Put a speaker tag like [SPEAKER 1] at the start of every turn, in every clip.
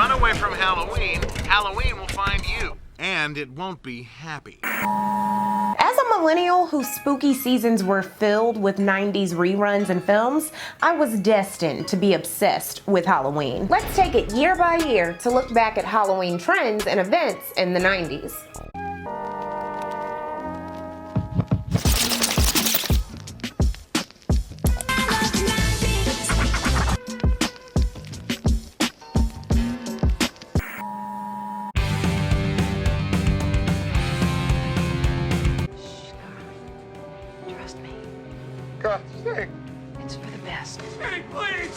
[SPEAKER 1] run away from Halloween, Halloween will find you. And it won't be happy.
[SPEAKER 2] As a millennial whose spooky seasons were filled with 90s reruns and films, I was destined to be obsessed with Halloween. Let's take it year by year to look back at Halloween trends and events in the 90s.
[SPEAKER 3] It's for the best.
[SPEAKER 1] Hey, please!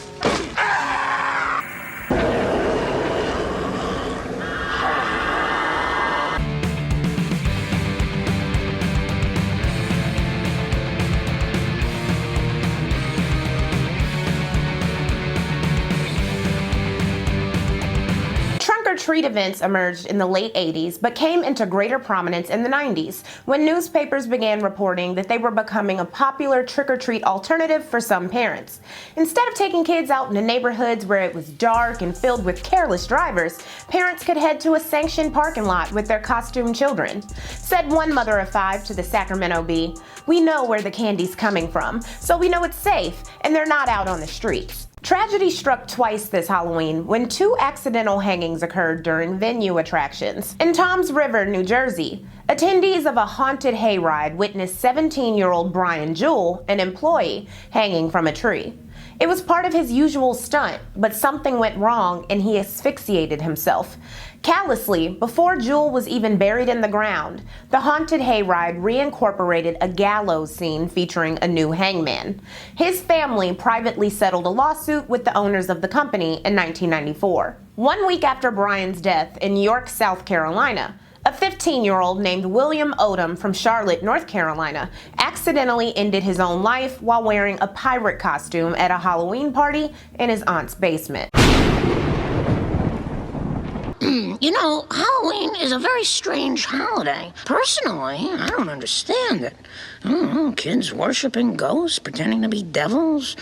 [SPEAKER 2] Trunk-or-treat events emerged in the late 80s, but came into greater prominence in the 90s, when newspapers began reporting that they were becoming a popular trick-or-treat alternative for some parents. Instead of taking kids out into neighborhoods where it was dark and filled with careless drivers, parents could head to a sanctioned parking lot with their costumed children. Said one mother of 5 to the Sacramento Bee, "We know where the candy's coming from, so we know it's safe, and they're not out on the streets." Tragedy struck twice this Halloween when 2 accidental hangings occurred during venue attractions. In Toms River, New Jersey, attendees of a haunted hayride witnessed 17-year-old Brian Jewell, an employee, hanging from a tree. It was part of his usual stunt, but something went wrong and he asphyxiated himself. Callously, before Jewell was even buried in the ground, the haunted hayride reincorporated a gallows scene featuring a new hangman. His family privately settled a lawsuit with the owners of the company in 1994. 1 week after Brian's death in York, South Carolina, a 15-year-old named William Odom from Charlotte, North Carolina, accidentally ended his own life while wearing a pirate costume at a Halloween party in his aunt's basement.
[SPEAKER 4] You know, Halloween is a very strange holiday. Personally, I don't understand it. Kids worshiping ghosts, pretending to be devils.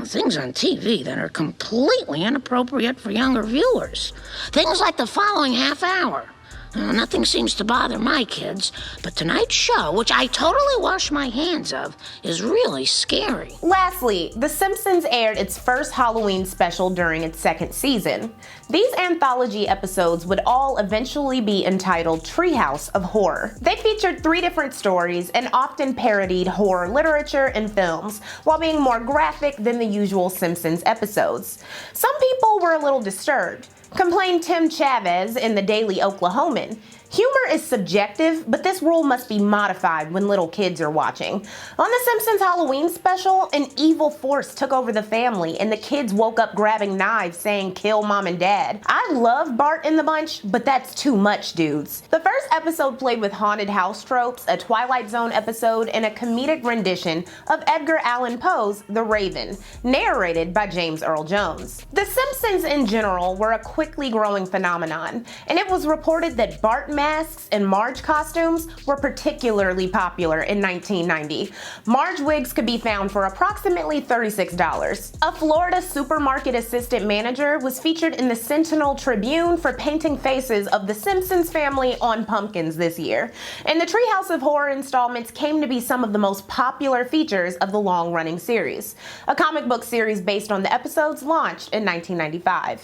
[SPEAKER 4] Things on TV that are completely inappropriate for younger viewers. Things like the following half hour. Nothing seems to bother my kids, but tonight's show, which I totally wash my hands of, is really scary.
[SPEAKER 2] Lastly, The Simpsons aired its first Halloween special during its second season. These anthology episodes would all eventually be entitled Treehouse of Horror. They featured 3 different stories and often parodied horror literature and films, while being more graphic than the usual Simpsons episodes. Some people were a little disturbed. Complained Tim Chavez in the Daily Oklahoman. Humor is subjective, but this rule must be modified when little kids are watching. On the Simpsons Halloween special, an evil force took over the family and the kids woke up grabbing knives saying, "Kill mom and dad." I love Bart and the Bunch, but that's too much, dudes. The first episode played with haunted house tropes, a Twilight Zone episode, and a comedic rendition of Edgar Allan Poe's The Raven, narrated by James Earl Jones. The Simpsons in general were a quickly growing phenomenon, and it was reported that Bart masks and Marge costumes were particularly popular in 1990. Marge wigs could be found for approximately $36. A Florida supermarket assistant manager was featured in the Sentinel Tribune for painting faces of the Simpsons family on pumpkins this year. And the Treehouse of Horror installments came to be some of the most popular features of the long-running series. A comic book series based on the episodes launched in 1995.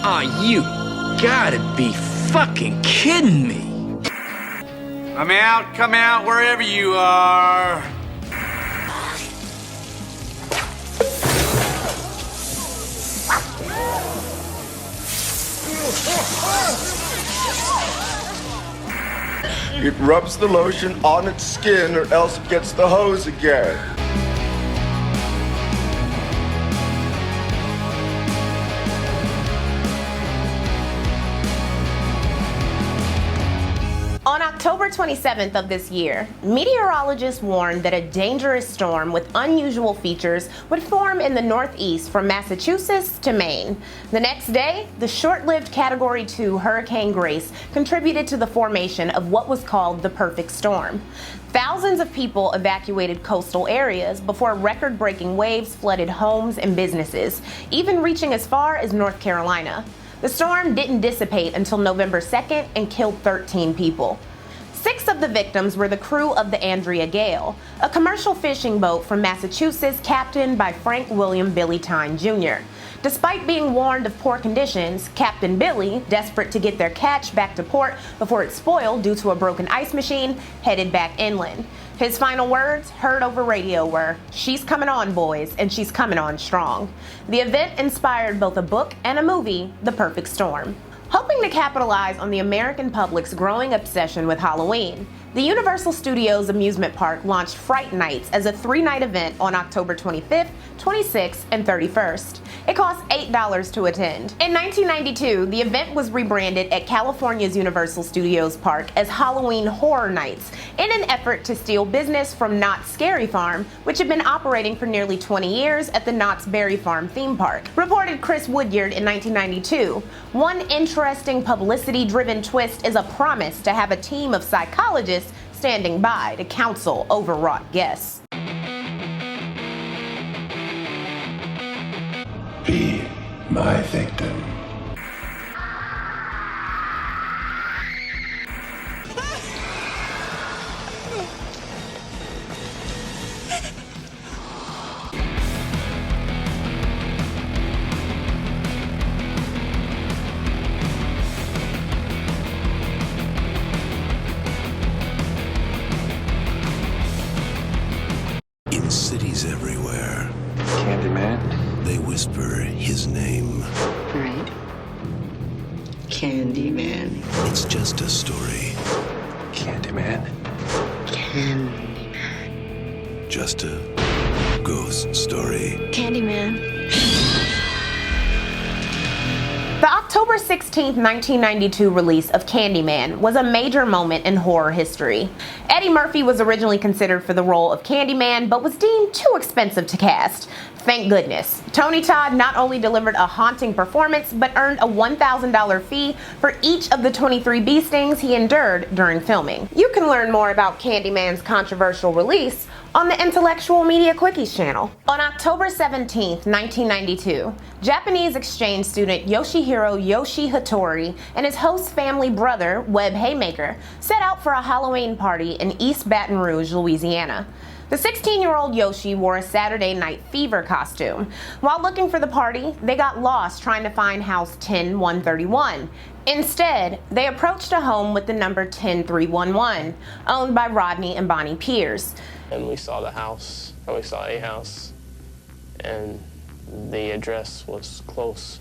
[SPEAKER 5] Aw, you gotta be fucking kidding me.
[SPEAKER 1] Come out, wherever you are.
[SPEAKER 6] It rubs the lotion on its skin or else it gets the hose again.
[SPEAKER 2] On October 27th of this year, meteorologists warned that a dangerous storm with unusual features would form in the northeast from Massachusetts to Maine. The next day, the short-lived Category 2 Hurricane Grace contributed to the formation of what was called the perfect storm. Thousands of people evacuated coastal areas before record-breaking waves flooded homes and businesses, even reaching as far as North Carolina. The storm didn't dissipate until November 2nd and killed 13 people. 6 of the victims were the crew of the Andrea Gale, a commercial fishing boat from Massachusetts captained by Frank William Billy Tyne Jr. Despite being warned of poor conditions, Captain Billy, desperate to get their catch back to port before it spoiled due to a broken ice machine, headed back inland. His final words, heard over radio, were, "She's coming on, boys, and she's coming on strong." The event inspired both a book and a movie, The Perfect Storm. Hoping to capitalize on the American public's growing obsession with Halloween, the Universal Studios amusement park launched Fright Nights as a 3-night event on October 25th, 26th, and 31st. It cost $8 to attend. In 1992, the event was rebranded at California's Universal Studios Park as Halloween Horror Nights in an effort to steal business from Knott's Scary Farm, which had been operating for nearly 20 years at the Knott's Berry Farm theme park. Reported Chris Woodyard in 1992, "One interesting publicity-driven twist is a promise to have a team of psychologists standing by to counsel overwrought guests."
[SPEAKER 7] Be my victim. In cities everywhere,
[SPEAKER 3] Candyman.
[SPEAKER 7] they whisper his name.
[SPEAKER 8] Right. Candyman.
[SPEAKER 7] It's just a story,
[SPEAKER 3] Candyman.
[SPEAKER 8] Candyman.
[SPEAKER 7] just a ghost story.
[SPEAKER 8] Candyman.
[SPEAKER 2] The October 16, 1992 release of Candyman was a major moment in horror history. Eddie Murphy was originally considered for the role of Candyman, but was deemed too expensive to cast. Thank goodness. Tony Todd not only delivered a haunting performance, but earned a $1,000 fee for each of the 23 bee stings he endured during filming. You can learn more about Candyman's controversial release on the Intellectual Media Quickies channel. On October 17, 1992, Japanese exchange student Yoshi Hattori and his host family brother, Webb Haymaker, set out for a Halloween party in East Baton Rouge, Louisiana. The 16-year-old Yoshi wore a Saturday Night Fever costume. While looking for the party, they got lost trying to find house 10131. Instead, they approached a home with the number 10311, owned by Rodney and Bonnie Pierce.
[SPEAKER 9] And we saw the house, or we saw a house, and the address was close.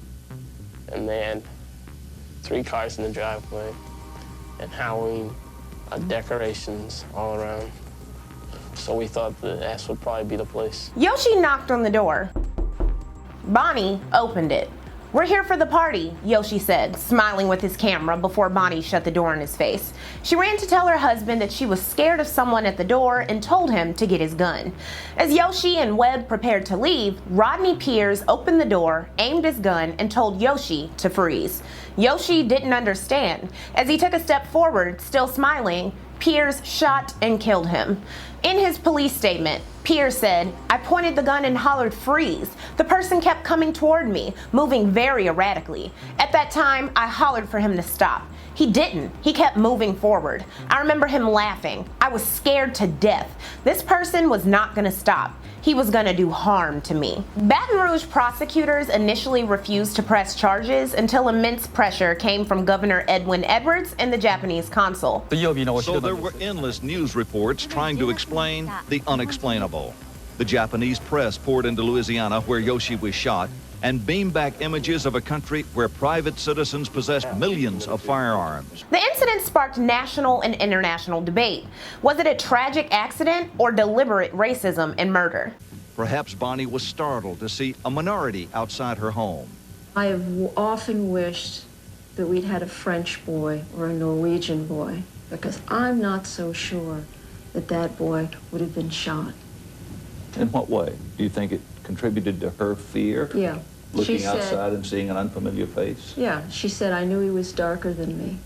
[SPEAKER 9] And they had 3 cars in the driveway, and Halloween decorations all around. So we thought that would probably be the place.
[SPEAKER 2] Yoshi knocked on the door. Bonnie opened it. "We're here for the party," Yoshi said, smiling with his camera before Bonnie shut the door in his face. She ran to tell her husband that she was scared of someone at the door and told him to get his gun. As Yoshi and Webb prepared to leave, Rodney Pierce opened the door, aimed his gun, and told Yoshi to freeze. Yoshi didn't understand. As he took a step forward, still smiling, Pierce shot and killed him. In his police statement, Pierce said, "I pointed the gun and hollered freeze. The person kept coming toward me, moving very erratically. At that time, I hollered for him to stop. He didn't. He kept moving forward. I remember him laughing. I was scared to death. This person was not going to stop. He was going to do harm to me." Baton Rouge prosecutors initially refused to press charges until immense pressure came from Governor Edwin Edwards and the Japanese consul.
[SPEAKER 10] So there were endless news reports trying to explain the unexplainable. The Japanese press poured into Louisiana, where Yoshi was shot, and beamed back images of a country where private citizens possessed millions of firearms.
[SPEAKER 2] The incident sparked national and international debate. Was it a tragic accident or deliberate racism and murder?
[SPEAKER 10] Perhaps Bonnie was startled to see a minority outside her home.
[SPEAKER 11] I have often wished that we'd had a French boy or a Norwegian boy
[SPEAKER 8] because I'm not so sure that that boy would have been shot.
[SPEAKER 11] In what way? Do you think it contributed to her fear?
[SPEAKER 8] Yeah.
[SPEAKER 11] Looking outside and seeing an unfamiliar face?
[SPEAKER 8] Yeah, she said, I knew he was darker than me.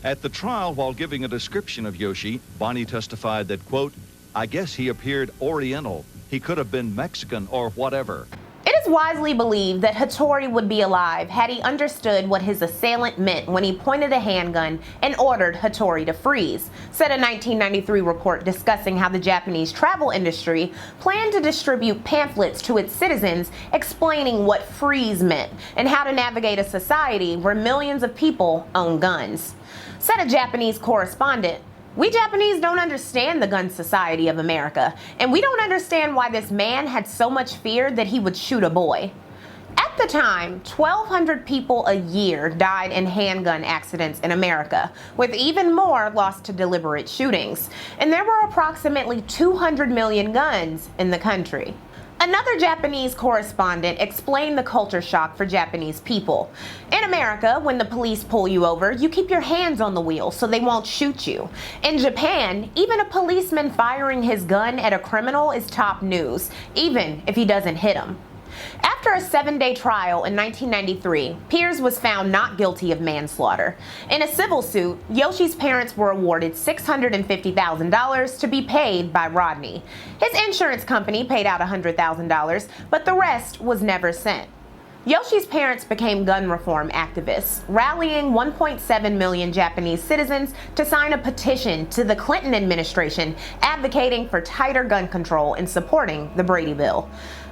[SPEAKER 10] At the trial, while giving a description of Yoshi, Bonnie testified that, quote, I guess he appeared Oriental. He could have been Mexican or whatever.
[SPEAKER 2] It is widely believed that Hattori would be alive had he understood what his assailant meant when he pointed a handgun and ordered Hattori to freeze, said a 1993 report discussing how the Japanese travel industry planned to distribute pamphlets to its citizens explaining what freeze meant and how to navigate a society where millions of people own guns. Said a Japanese correspondent, we Japanese don't understand the gun society of America, and we don't understand why this man had so much fear that he would shoot a boy. At the time, 1,200 people a year died in handgun accidents in America, with even more lost to deliberate shootings, and there were approximately 200 million guns in the country. Another Japanese correspondent explained the culture shock for Japanese people. In America, when the police pull you over, you keep your hands on the wheel so they won't shoot you. In Japan, even a policeman firing his gun at a criminal is top news, even if he doesn't hit him. After a 7-day trial in 1993, Piers was found not guilty of manslaughter. In a civil suit, Yoshi's parents were awarded $650,000 to be paid by Rodney. His insurance company paid out $100,000, but the rest was never sent. Yoshi's parents became gun reform activists, rallying 1.7 million Japanese citizens to sign a petition to the Clinton administration advocating for tighter gun control and supporting the Brady Bill.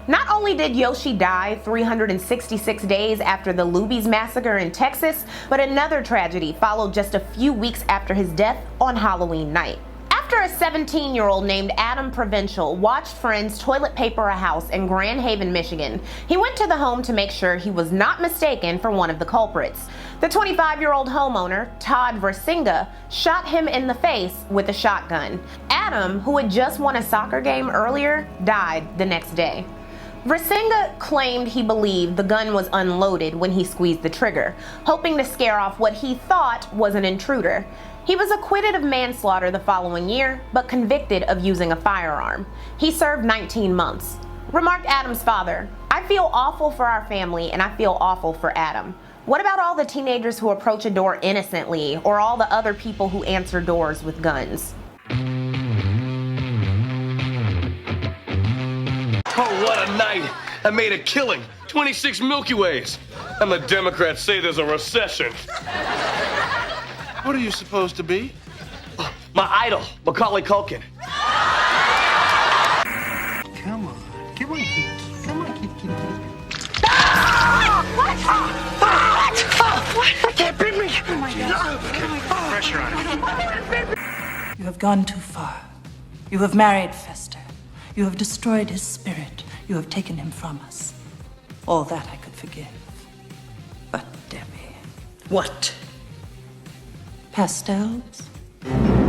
[SPEAKER 2] Not only did Yoshi die 366 days after the Luby's massacre in Texas, but another tragedy followed just a few weeks after his death on Halloween night. After a 17-year-old named Adam Provencal watched friends toilet paper a house in Grand Haven, Michigan, he went to the home to make sure he was not mistaken for one of the culprits. The 25-year-old homeowner, Todd Versinga, shot him in the face with a shotgun. Adam, who had just won a soccer game earlier, died the next day. Versinga claimed he believed the gun was unloaded when he squeezed the trigger, hoping to scare off what he thought was an intruder. He was acquitted of manslaughter the following year, but convicted of using a firearm. He served 19 months. Remarked Adam's father, I feel awful for our family and I feel awful for Adam. What about all the teenagers who approach a door innocently, or all the other people who answer doors with guns?
[SPEAKER 12] Oh, what a night! I made a killing. 26 Milky Ways. And the Democrats say there's a recession.
[SPEAKER 1] What are you supposed to be?
[SPEAKER 12] My idol, Macaulay Culkin.
[SPEAKER 1] Come on. Come on. Come on.
[SPEAKER 4] What? Can't beat me!
[SPEAKER 8] Oh my God.
[SPEAKER 1] Pressure on it.
[SPEAKER 13] You have gone too far. You have married Fester. You have destroyed his spirit. You have taken him from us. All that I could forgive. But Debbie.
[SPEAKER 4] What?
[SPEAKER 13] Pastels?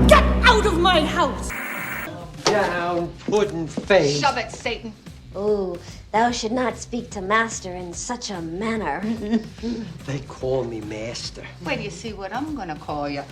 [SPEAKER 8] Get out of my house!
[SPEAKER 14] Down, puddin' face.
[SPEAKER 8] Shove it, Satan.
[SPEAKER 15] Ooh, thou should not speak to master in such a manner.
[SPEAKER 14] They call me master.
[SPEAKER 8] Wait till you see what I'm gonna call you.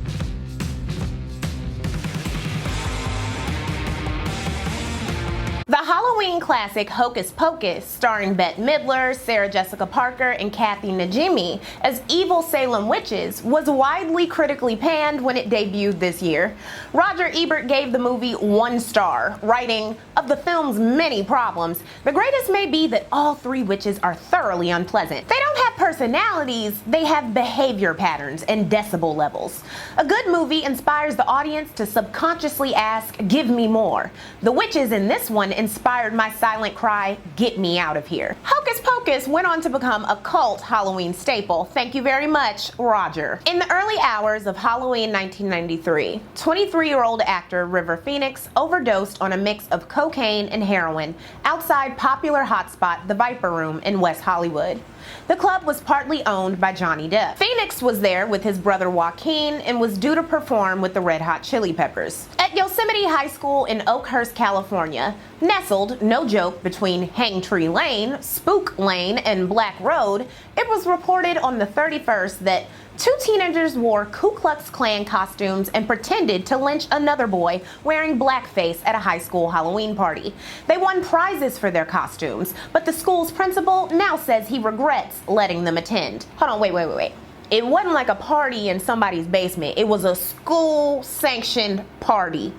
[SPEAKER 2] The Halloween classic Hocus Pocus, starring Bette Middler, Sarah Jessica Parker, and Kathy Najimy as evil Salem witches, was widely critically panned when it debuted this year. Roger Ebert gave the movie 1 star, writing, of the film's many problems, the greatest may be that all 3 witches are thoroughly unpleasant. They don't have personalities, they have behavior patterns and decibel levels. A good movie inspires the audience to subconsciously ask, give me more. The witches in this one inspired my silent cry, get me out of here. Hocus Pocus went on to become a cult Halloween staple. Thank you very much, Roger. In the early hours of Halloween 1993, 23-year-old actor River Phoenix overdosed on a mix of cocaine and heroin outside popular hotspot The Viper Room in West Hollywood. The club was partly owned by Johnny Depp. Phoenix was there with his brother Joaquin and was due to perform with the Red Hot Chili Peppers. At Yosemite High School in Oakhurst, California, nestled, no joke, between Hangtree Lane, Spook Lane, and Black Road, it was reported on the 31st that Two teenagers wore Ku Klux Klan costumes and pretended to lynch another boy wearing blackface at a high school Halloween party. They won prizes for their costumes, but the school's principal now says he regrets letting them attend. Hold on, wait. It wasn't like a party in somebody's basement. It was a school-sanctioned party.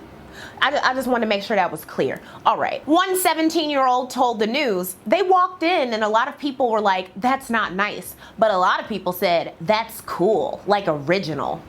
[SPEAKER 2] I just wanted to make sure that was clear. All right. One 17-year-old told the news, they walked in and a lot of people were like, that's not nice. But a lot of people said, that's cool, like original.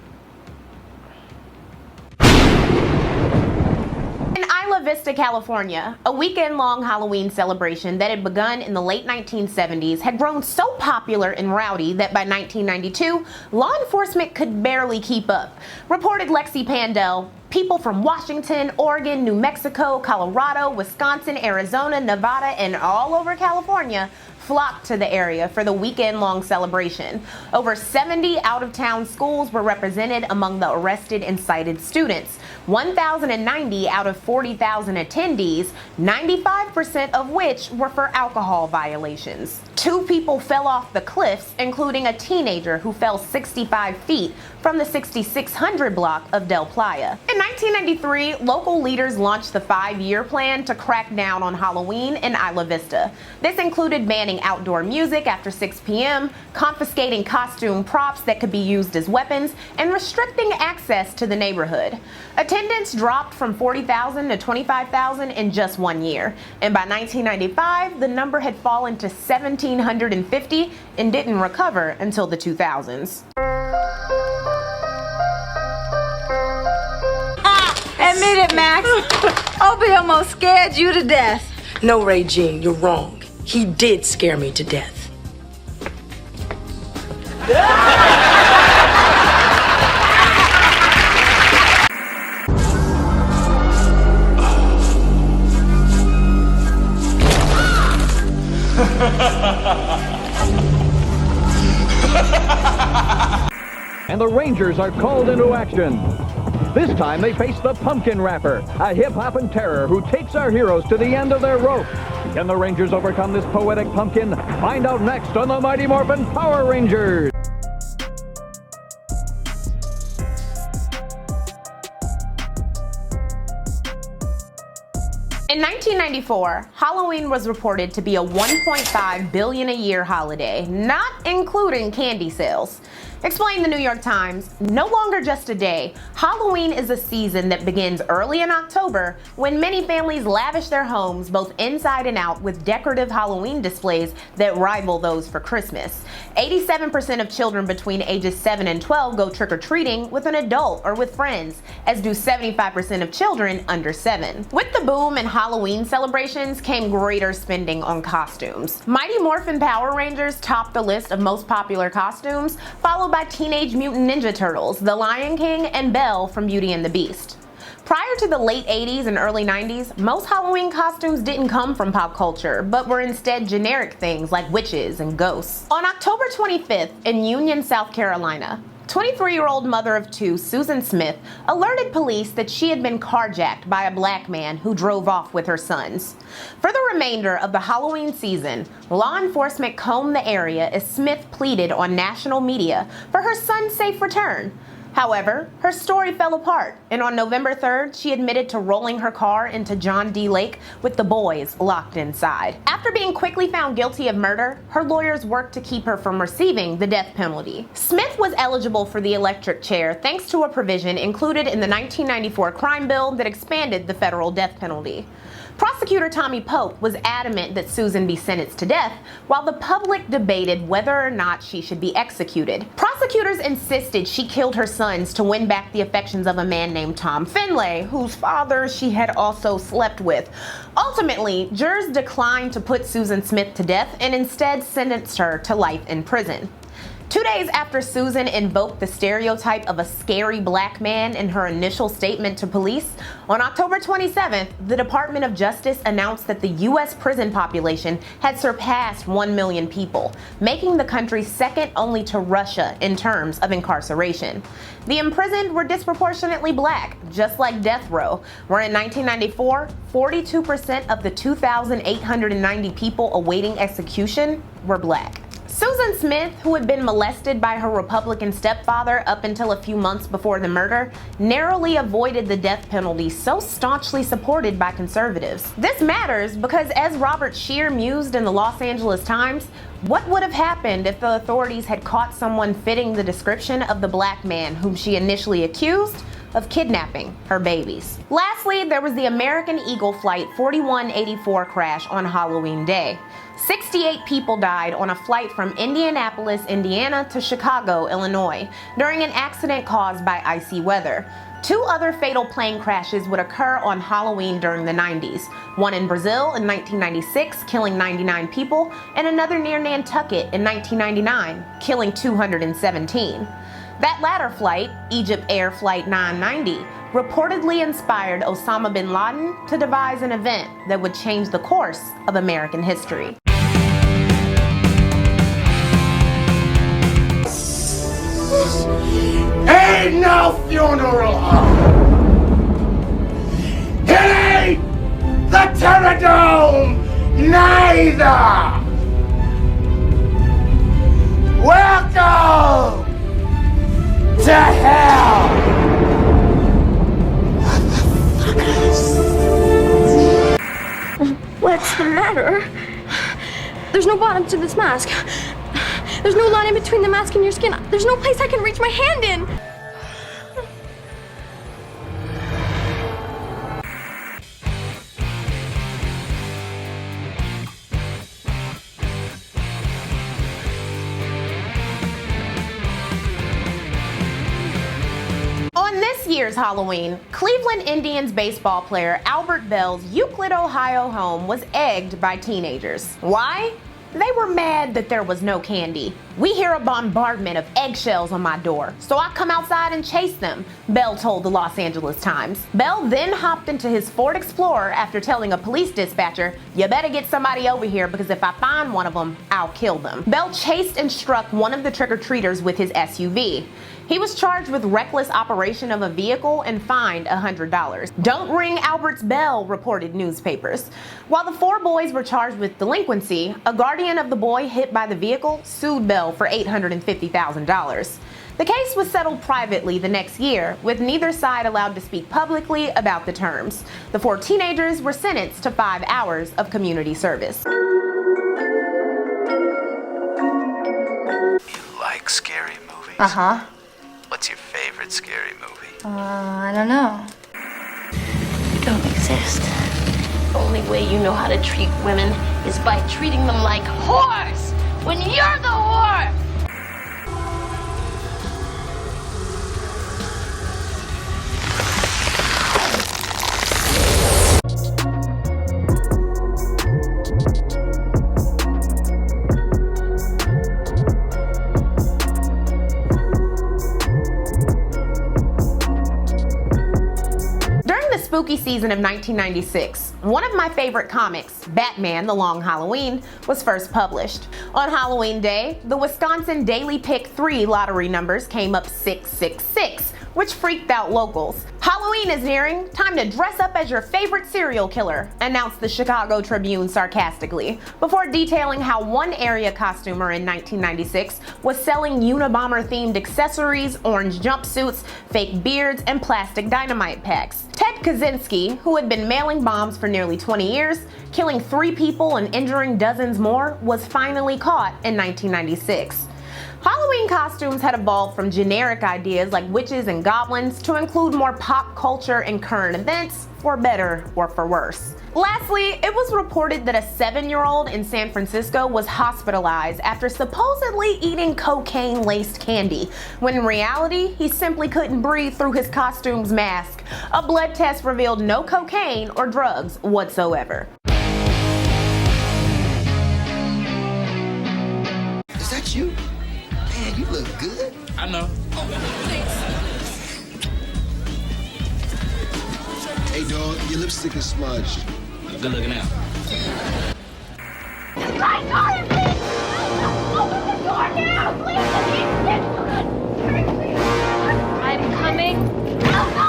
[SPEAKER 2] In Isla Vista, California, a weekend-long Halloween celebration that had begun in the late 1970s had grown so popular and rowdy that by 1992, law enforcement could barely keep up. Reported Lexi Pandel, people from Washington, Oregon, New Mexico, Colorado, Wisconsin, Arizona, Nevada, and all over California flocked to the area for the weekend-long celebration. Over 70 out-of-town schools were represented among the arrested and cited students. 1,090 out of 40,000 attendees, 95% of which were for alcohol violations. 2 people fell off the cliffs, including a teenager who fell 65 feet from the 6600 block of Del Playa. In 1993, local leaders launched the 5-year plan to crack down on Halloween in Isla Vista. This included banning outdoor music after 6 p.m., confiscating costume props that could be used as weapons, and restricting access to the neighborhood. Attendance dropped from 40,000 to 25,000 in just 1 year, and by 1995, the number had fallen to 1,750 and didn't recover until the 2000s.
[SPEAKER 16] Admit it, Max. Opie almost scared you to death.
[SPEAKER 17] No, Ray Jean, you're wrong. He did scare me to death.
[SPEAKER 18] And the Rangers are called into action. This time they face the Pumpkin Rapper, a hip-hopping terror who takes our heroes to the end of their rope. Can the Rangers overcome this poetic pumpkin? Find out next on the Mighty Morphin Power Rangers.
[SPEAKER 2] In 1994, Halloween was reported to be a $1.5 billion a year holiday, not including candy sales. Explained the New York Times, no longer just a day, Halloween is a season that begins early in October when many families lavish their homes both inside and out with decorative Halloween displays that rival those for Christmas. 87% of children between ages 7 and 12 go trick-or-treating with an adult or with friends, as do 75% of children under 7. With the boom in Halloween celebrations came greater spending on costumes. Mighty Morphin Power Rangers topped the list of most popular costumes, followed by Teenage Mutant Ninja Turtles, The Lion King, and Belle from Beauty and the Beast. Prior to the late 80s and early 90s, most Halloween costumes didn't come from pop culture, but were instead generic things like witches and ghosts. On October 25th in Union, South Carolina, 23-year-old mother of 2, Susan Smith, alerted police that she had been carjacked by a black man who drove off with her sons. For the remainder of the Halloween season, law enforcement combed the area as Smith pleaded on national media for her son's safe return. However, her story fell apart, and on November 3rd, she admitted to rolling her car into John D. Lake with the boys locked inside. After being quickly found guilty of murder, her lawyers worked to keep her from receiving the death penalty. Smith was eligible for the electric chair thanks to a provision included in the 1994 crime bill that expanded the federal death penalty. Prosecutor Tommy Pope was adamant that Susan be sentenced to death, while the public debated whether or not she should be executed. Prosecutors insisted she killed her sons to win back the affections of a man named Tom Finlay, whose father she had also slept with. Ultimately, jurors declined to put Susan Smith to death and instead sentenced her to life in prison. 2 days after Susan invoked the stereotype of a scary black man in her initial statement to police, on October 27th, the Department of Justice announced that the U.S. prison population had surpassed 1 million people, making the country second only to Russia in terms of incarceration. The imprisoned were disproportionately black, just like death row, where in 1994, 42% of the 2,890 people awaiting execution were black. Susan Smith, who had been molested by her Republican stepfather up until a few months before the murder, narrowly avoided the death penalty so staunchly supported by conservatives. This matters because, as Robert Scheer mused in the Los Angeles Times, what would have happened if the authorities had caught someone fitting the description of the black man whom she initially accused of kidnapping her babies? Lastly, there was the American Eagle Flight 4184 crash on Halloween Day. 68 people died on a flight from Indianapolis, Indiana to Chicago, Illinois, during an accident caused by icy weather. 2 other fatal plane crashes would occur on Halloween during the 90s. One in Brazil in 1996, killing 99 people, and another near Nantucket in 1999, killing 217. That latter flight, Egypt Air Flight 990, reportedly inspired Osama bin Laden to devise an event that would change the course of American history.
[SPEAKER 19] Ain't no funeral home! It ain't the Terradome neither! Welcome to hell!
[SPEAKER 20] What's the matter? There's no bottom to this mask. There's no line in between the mask and your skin. There's no place I can reach my hand in.
[SPEAKER 2] On this year's Halloween, Cleveland Indians baseball player Albert Bell's Euclid, Ohio home was egged by teenagers. Why? They were mad that there was no candy. "We hear a bombardment of eggshells on my door, so I come outside and chase them," Bell told the Los Angeles Times. Bell then hopped into his Ford Explorer after telling a police dispatcher, "You better get somebody over here because if I find one of them, I'll kill them." Bell chased and struck one of the trick-or-treaters with his SUV. He was charged with reckless operation of a vehicle and fined $100. "Don't ring Albert's bell," reported newspapers. While the 4 boys were charged with delinquency, a guardian of the boy hit by the vehicle sued Bell for $850,000. The case was settled privately the next year, with neither side allowed to speak publicly about the terms. The 4 teenagers were sentenced to 5 hours of community service.
[SPEAKER 21] You like scary movies?
[SPEAKER 16] Uh-huh.
[SPEAKER 21] What's your favorite scary movie?
[SPEAKER 16] I don't know.
[SPEAKER 15] You don't exist. The only way you know how to treat women is by treating them like whores when you're the whore!
[SPEAKER 2] Spooky season of 1996, one of my favorite comics, Batman: The Long Halloween, was first published. On Halloween Day, the Wisconsin Daily Pick 3 lottery numbers came up 666, which freaked out locals. "Halloween is nearing. Time to dress up as your favorite serial killer," announced the Chicago Tribune sarcastically, before detailing how one area costumer in 1996 was selling Unabomber-themed accessories, orange jumpsuits, fake beards, and plastic dynamite packs. Ted Kaczynski, who had been mailing bombs for nearly 20 years, killing 3 people and injuring dozens more, was finally caught in 1996. Halloween costumes had evolved from generic ideas like witches and goblins to include more pop culture and current events, for better or for worse. Lastly, it was reported that a 7-year-old in San Francisco was hospitalized after supposedly eating cocaine-laced candy, when in reality, he simply couldn't breathe through his costume's mask. A blood test revealed no cocaine or drugs whatsoever.
[SPEAKER 22] Is that you? Man, you look good.
[SPEAKER 5] I know.
[SPEAKER 22] Hey, dog, your lipstick is smudged.
[SPEAKER 5] Good looking out.
[SPEAKER 19] My God, please! Open the door now, please!
[SPEAKER 20] I'm coming.
[SPEAKER 19] No, no!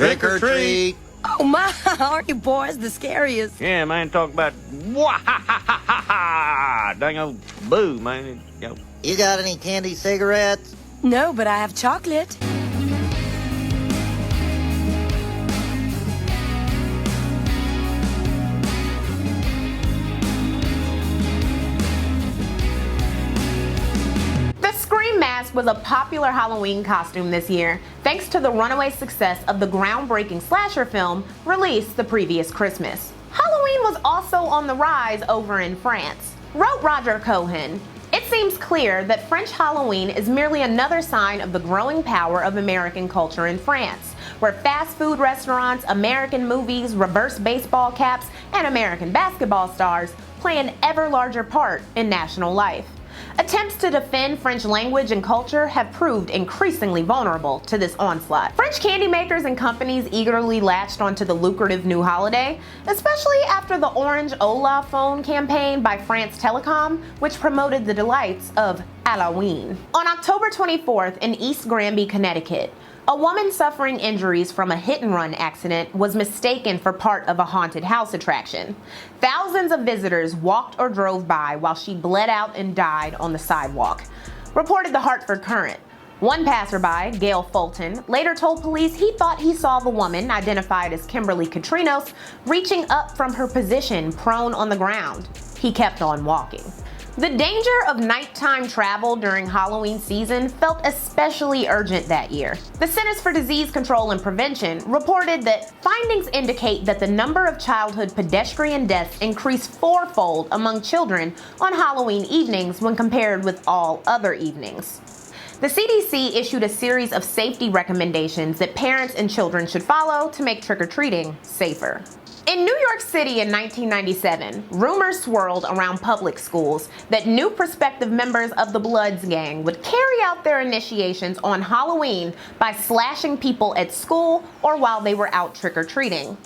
[SPEAKER 22] Trick or treat.
[SPEAKER 16] Oh my, aren't you boys the scariest?
[SPEAKER 3] Yeah, man, talk about wah-ha-ha-ha-ha! Dang old boo, man. Yo.
[SPEAKER 22] You got any candy cigarettes?
[SPEAKER 16] No, but I have chocolate.
[SPEAKER 2] The Scream mask was a popular Halloween costume this year, thanks to the runaway success of the groundbreaking slasher film released the previous Christmas. Halloween was also on the rise over in France. Wrote Roger Cohen, "It seems clear that French Halloween is merely another sign of the growing power of American culture in France, where fast food restaurants, American movies, reverse baseball caps, and American basketball stars play an ever larger part in national life. Attempts to defend French language and culture have proved increasingly vulnerable to this onslaught." French candy makers and companies eagerly latched onto the lucrative new holiday, especially after the Orange Ola phone campaign by France Telecom, which promoted the delights of Halloween. On October 24th in East Granby, Connecticut, a woman suffering injuries from a hit-and-run accident was mistaken for part of a haunted house attraction. Thousands of visitors walked or drove by while she bled out and died on the sidewalk, reported the Hartford Courant. One passerby, Gail Fulton, later told police he thought he saw the woman, identified as Kimberly Katrinos, reaching up from her position prone on the ground. He kept on walking. The danger of nighttime travel during Halloween season felt especially urgent that year. The Centers for Disease Control and Prevention reported that findings indicate that the number of childhood pedestrian deaths increased fourfold among children on Halloween evenings when compared with all other evenings. The CDC issued a series of safety recommendations that parents and children should follow to make trick-or-treating safer. In New York City in 1997, rumors swirled around public schools that new prospective members of the Bloods gang would carry out their initiations on Halloween by slashing people at school or while they were out trick-or-treating.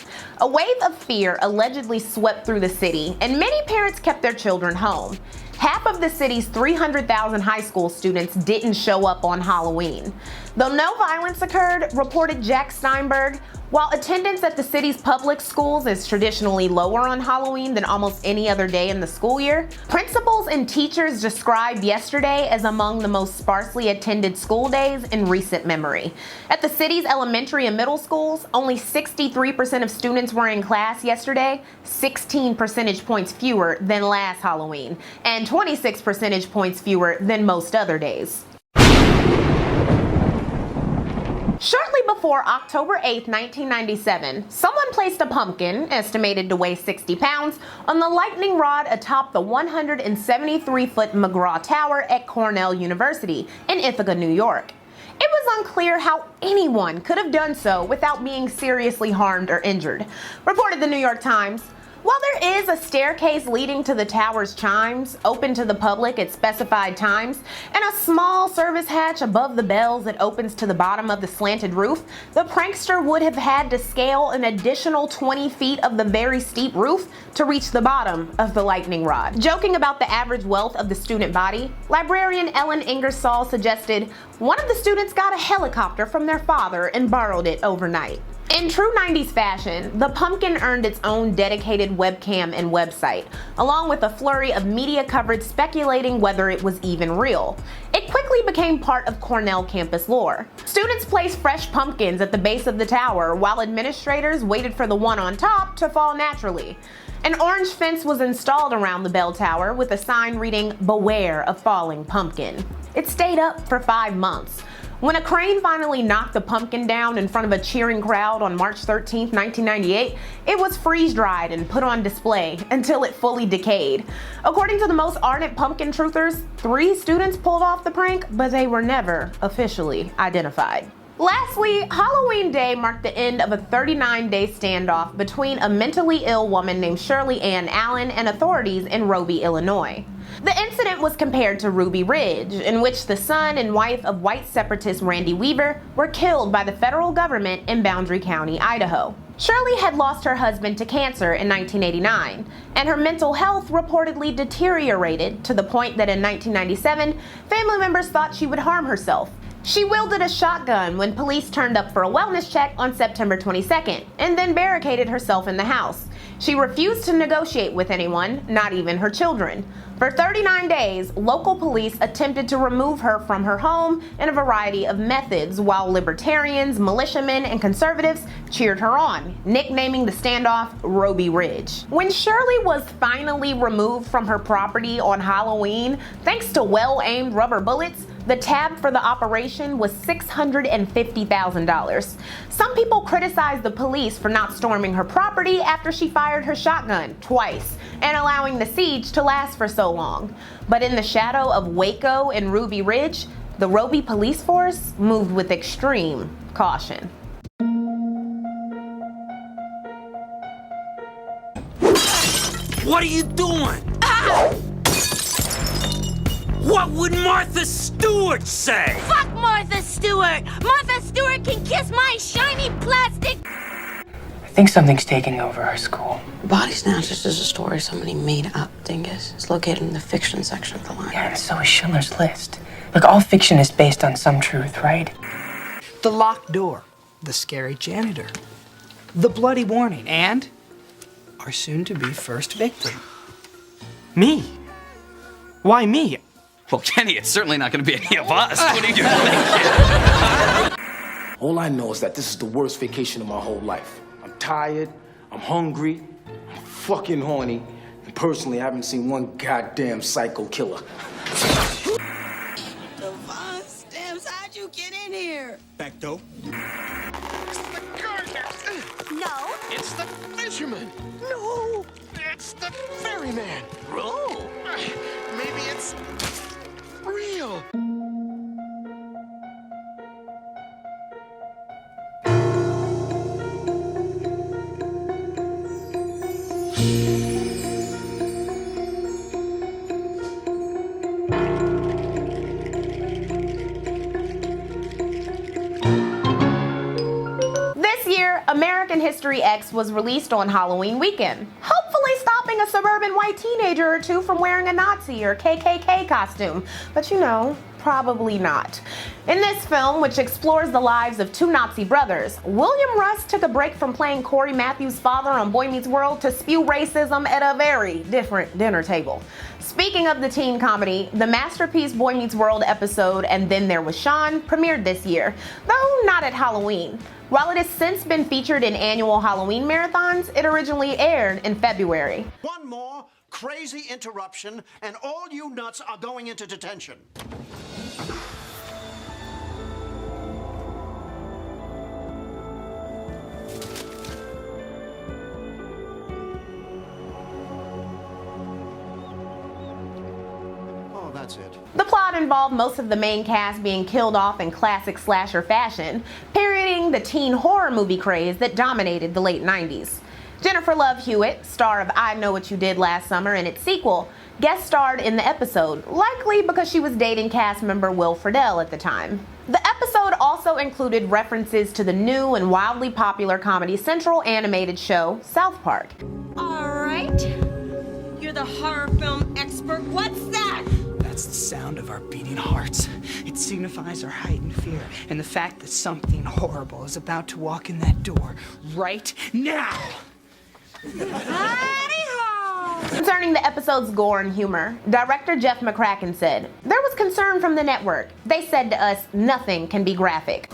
[SPEAKER 2] A wave of fear allegedly swept through the city, and many parents kept their children home. Half of the city's 300,000 high school students didn't show up on Halloween. Though no violence occurred, reported Jack Steinberg, while attendance at the city's public schools is traditionally lower on Halloween than almost any other day in the school year, principals and teachers described yesterday as among the most sparsely attended school days in recent memory. At the city's elementary and middle schools, only 63% of students were in class yesterday, 16 percentage points fewer than last Halloween, and 26 percentage points fewer than most other days. Shortly before October 8, 1997, someone placed a pumpkin, estimated to weigh 60 pounds, on the lightning rod atop the 173-foot McGraw Tower at Cornell University in Ithaca, New York. It was unclear how anyone could have done so without being seriously harmed or injured, reported the New York Times. While there is a staircase leading to the tower's chimes, open to the public at specified times, and a small service hatch above the bells that opens to the bottom of the slanted roof, the prankster would have had to scale an additional 20 feet of the very steep roof to reach the bottom of the lightning rod. Joking about the average wealth of the student body, librarian Ellen Ingersoll suggested one of the students got a helicopter from their father and borrowed it overnight. In true 90s fashion, the pumpkin earned its own dedicated webcam and website, along with a flurry of media coverage speculating whether it was even real. It quickly became part of Cornell campus lore. Students placed fresh pumpkins at the base of the tower, while administrators waited for the one on top to fall naturally. An orange fence was installed around the bell tower with a sign reading, "Beware of falling pumpkin." It stayed up for 5 months. When a crane finally knocked the pumpkin down in front of a cheering crowd on March 13, 1998, it was freeze-dried and put on display until it fully decayed. According to the most ardent pumpkin truthers, 3 students pulled off the prank, but they were never officially identified. Lastly, Halloween Day marked the end of a 39-day standoff between a mentally ill woman named Shirley Ann Allen and authorities in Roby, Illinois. The incident was compared to Ruby Ridge, in which the son and wife of white separatist Randy Weaver were killed by the federal government in Boundary County, Idaho. Shirley had lost her husband to cancer in 1989, and her mental health reportedly deteriorated to the point that in 1997, family members thought she would harm herself. She wielded a shotgun when police turned up for a wellness check on September 22nd, and then barricaded herself in the house. She refused to negotiate with anyone, not even her children. For 39 days, local police attempted to remove her from her home in a variety of methods, while libertarians, militiamen, and conservatives cheered her on, nicknaming the standoff Roby Ridge. When Shirley was finally removed from her property on Halloween, thanks to well-aimed rubber bullets, the tab for the operation was $650,000. Some people criticized the police for not storming her property after she fired her shotgun twice and allowing the siege to last for so long. But in the shadow of Waco and Ruby Ridge, the Roby police force moved with extreme caution.
[SPEAKER 5] What are you doing? Ah! What would Martha Stewart say?
[SPEAKER 15] Fuck Martha Stewart! Martha Stewart can kiss my shiny plastic.
[SPEAKER 6] I think something's taking over our school.
[SPEAKER 7] Body Snatchers is a story somebody made up, dingus. It's located in the fiction section of the line.
[SPEAKER 6] Yeah, and so is Schindler's List. Look, all fiction is based on some truth, right?
[SPEAKER 23] The locked door, the scary janitor, the bloody warning, and our soon-to-be first victim.
[SPEAKER 5] Me? Why me? Well, Kenny, it's certainly not going to be any of us. What are you doing?
[SPEAKER 24] All I know is that this is the worst vacation of my whole life. I'm tired, I'm hungry, I'm fucking horny, and personally, I haven't seen one goddamn psycho killer.
[SPEAKER 25] Devon Stamps, how'd you get in here?
[SPEAKER 24] Back door.
[SPEAKER 1] It's the gardener.
[SPEAKER 25] No.
[SPEAKER 1] It's the fisherman.
[SPEAKER 25] No.
[SPEAKER 1] It's the ferryman.
[SPEAKER 25] Bro.
[SPEAKER 1] Maybe it's real.
[SPEAKER 2] This year, American History X was released on Halloween weekend, hopefully stopping a suburban white teenager or two from wearing a Nazi or KKK costume, but you know, probably not. In this film, which explores the lives of two Nazi brothers, William Russ took a break from playing Corey Matthews' father on Boy Meets World to spew racism at a very different dinner table. Speaking of the teen comedy, the masterpiece Boy Meets World episode And Then There Was Shawn premiered this year, though not at Halloween. While it has since been featured in annual Halloween marathons, it originally aired in February.
[SPEAKER 26] One more crazy interruption, and all you nuts are going into detention. Oh, that's it.
[SPEAKER 2] The plot involved most of the main cast being killed off in classic slasher fashion, parodying the teen horror movie craze that dominated the late 90s. Jennifer Love Hewitt, star of I Know What You Did Last Summer and its sequel, guest starred in the episode, likely because she was dating cast member Will Friedle at the time. The episode also included references to the new and wildly popular Comedy Central animated show, South Park.
[SPEAKER 16] All right. You're the horror film expert. What's that?
[SPEAKER 23] That's the sound of our beating hearts. It signifies our heightened fear and the fact that something horrible is about to walk in that door right now.
[SPEAKER 2] Concerning the episode's gore and humor, director Jeff McCracken said, "There was concern from the network. They said to us, nothing can be graphic."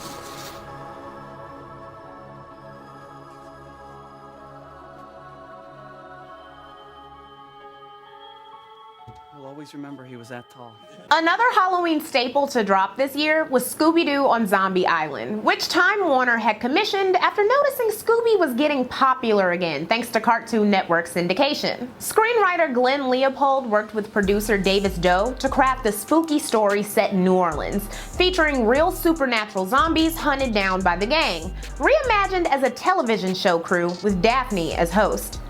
[SPEAKER 23] We'll always remember he was that tall.
[SPEAKER 2] Another Halloween staple to drop this year was Scooby-Doo on Zombie Island, which Time Warner had commissioned after noticing Scooby was getting popular again thanks to Cartoon Network syndication. Screenwriter Glenn Leopold worked with producer Davis Doe to craft a spooky story set in New Orleans, featuring real supernatural zombies hunted down by the gang, reimagined as a television show crew with Daphne as host.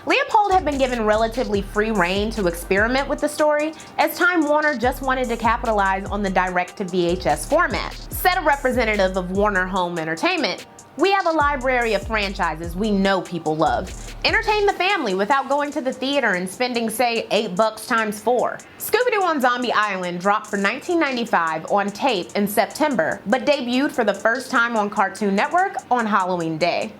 [SPEAKER 2] Leopold had been given relatively free rein to experiment with the story, as Time Warner just wanted to capitalize on the direct-to-VHS format. Said a representative of Warner Home Entertainment, We have a library of franchises we know people love. Entertain the family without going to the theater and spending, say, $8 times 4. Scooby-Doo on Zombie Island dropped for $19.95 on tape in September, but debuted for the first time on Cartoon Network on Halloween Day.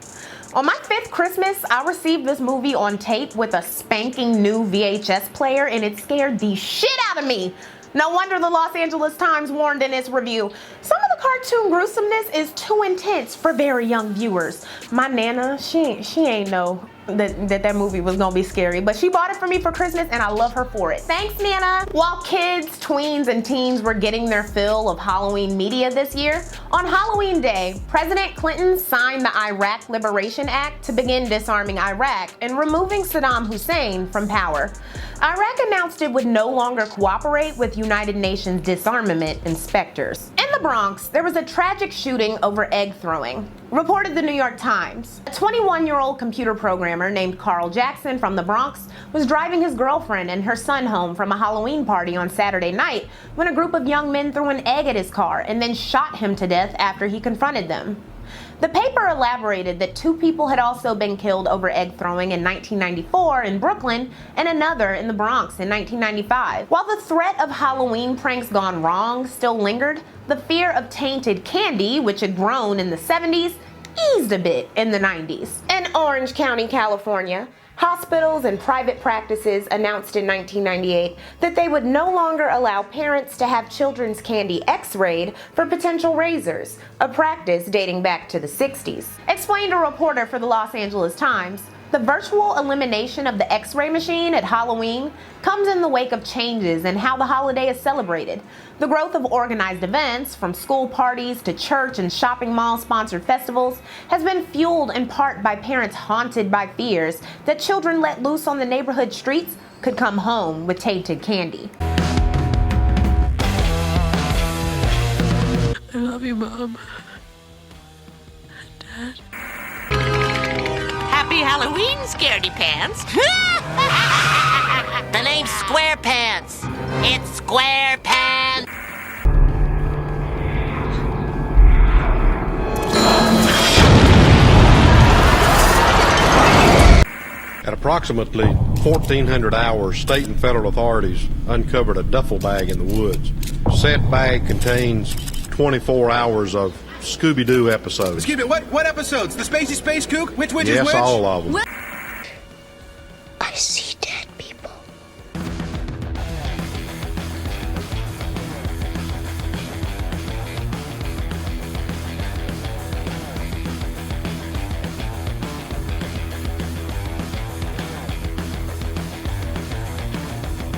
[SPEAKER 2] On my 5th Christmas, I received this movie on tape with a spanking new VHS player, and it scared the shit out of me. No wonder the Los Angeles Times warned in its review, some of the cartoon gruesomeness is too intense for very young viewers. My Nana, she ain't know that movie was gonna be scary, but she bought it for me for Christmas and I love her for it. Thanks, Nana. While kids, tweens, and teens were getting their fill of Halloween media this year, on Halloween Day, President Clinton signed the Iraq Liberation Act to begin disarming Iraq and removing Saddam Hussein from power. Iraq announced it would no longer cooperate with United Nations disarmament inspectors. In the Bronx, there was a tragic shooting over egg throwing, reported the New York Times. A 21-year-old computer programmer named Carl Jackson from the Bronx was driving his girlfriend and her son home from a Halloween party on Saturday night when a group of young men threw an egg at his car and then shot him to death after he confronted them. The paper elaborated that 2 people had also been killed over egg throwing in 1994 in Brooklyn and another in the Bronx in 1995. While the threat of Halloween pranks gone wrong still lingered, the fear of tainted candy, which had grown in the 70s, eased a bit in the 90s. In Orange County, California, hospitals and private practices announced in 1998 that they would no longer allow parents to have children's candy x-rayed for potential razors, a practice dating back to the 60s. Explained a reporter for the Los Angeles Times, the virtual elimination of the x-ray machine at Halloween comes in the wake of changes in how the holiday is celebrated. The growth of organized events, from school parties to church and shopping mall-sponsored festivals, has been fueled in part by parents haunted by fears that children let loose on the neighborhood streets could come home with tainted candy.
[SPEAKER 4] I love you, Mom. Dad.
[SPEAKER 9] Happy Halloween, Scaredy Pants. The name's SquarePants. It's SquarePants.
[SPEAKER 10] At approximately 1,400 hours, state and federal authorities uncovered a duffel bag in the woods. Said bag contains 24 hours of Scooby-Doo episodes.
[SPEAKER 11] Excuse me, what episodes? The Spacey Space Kook? Which is which?
[SPEAKER 10] Yes, all of them.
[SPEAKER 11] What?
[SPEAKER 9] I see dead people.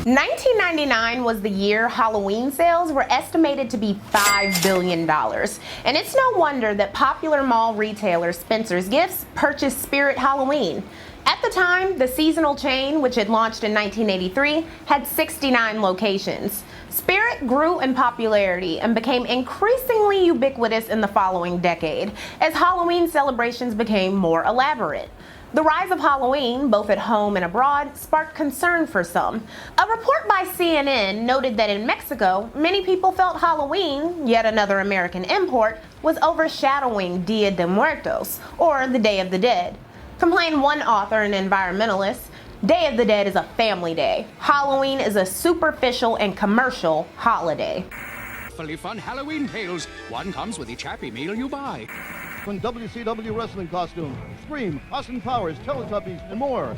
[SPEAKER 2] $1999 was the year Halloween sales were estimated to be $5 billion. And it's no wonder that popular mall retailer Spencer's Gifts purchased Spirit Halloween. At the time, the seasonal chain, which had launched in 1983, had 69 locations. Spirit grew in popularity and became increasingly ubiquitous in the following decade, as Halloween celebrations became more elaborate. The rise of Halloween, both at home and abroad, sparked concern for some. A report by CNN noted that in Mexico, many people felt Halloween, yet another American import, was overshadowing Dia de Muertos, or the Day of the Dead. Complained one author and environmentalist, Day of the Dead is a family day. Halloween is a superficial and commercial holiday.
[SPEAKER 12] Fully fun Halloween tales. One comes with each Happy Meal you buy.
[SPEAKER 13] From WCW wrestling costumes, Scream, Austin Powers, Teletubbies, and more.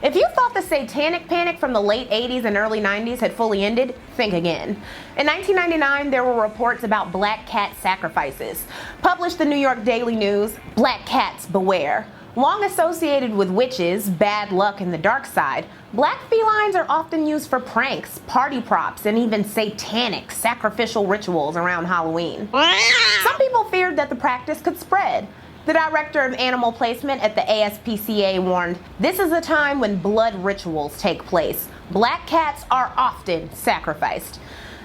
[SPEAKER 2] If you thought the satanic panic from the late 80s and early 90s had fully ended, think again. In 1999, there were reports about black cat sacrifices. Published the New York Daily News, Black Cats Beware. Long associated with witches, bad luck, and the dark side, black felines are often used for pranks, party props, and even satanic sacrificial rituals around Halloween. Some people feared that the practice could spread. The director of animal placement at the ASPCA warned, "This is a time when blood rituals take place. Black cats are often sacrificed."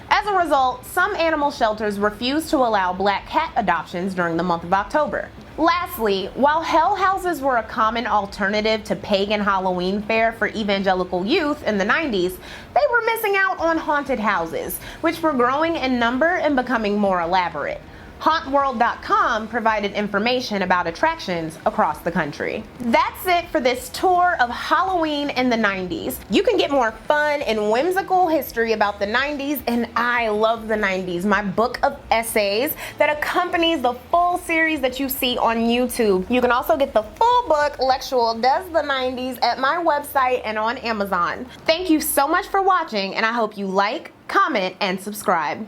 [SPEAKER 2] As a result, some animal shelters refuse to allow black cat adoptions during the month of October. Lastly, while hell houses were a common alternative to pagan Halloween fare for evangelical youth in the 90s, they were missing out on haunted houses, which were growing in number and becoming more elaborate. HauntWorld.com provided information about attractions across the country. That's it for this tour of Halloween in the 90s. You can get more fun and whimsical history about the 90s, and I love the 90s, my book of essays that accompanies the full series that you see on YouTube. You can also get the full book, Lectual Does the 90s, at my website and on Amazon. Thank you so much for watching, and I hope you like, comment, and subscribe.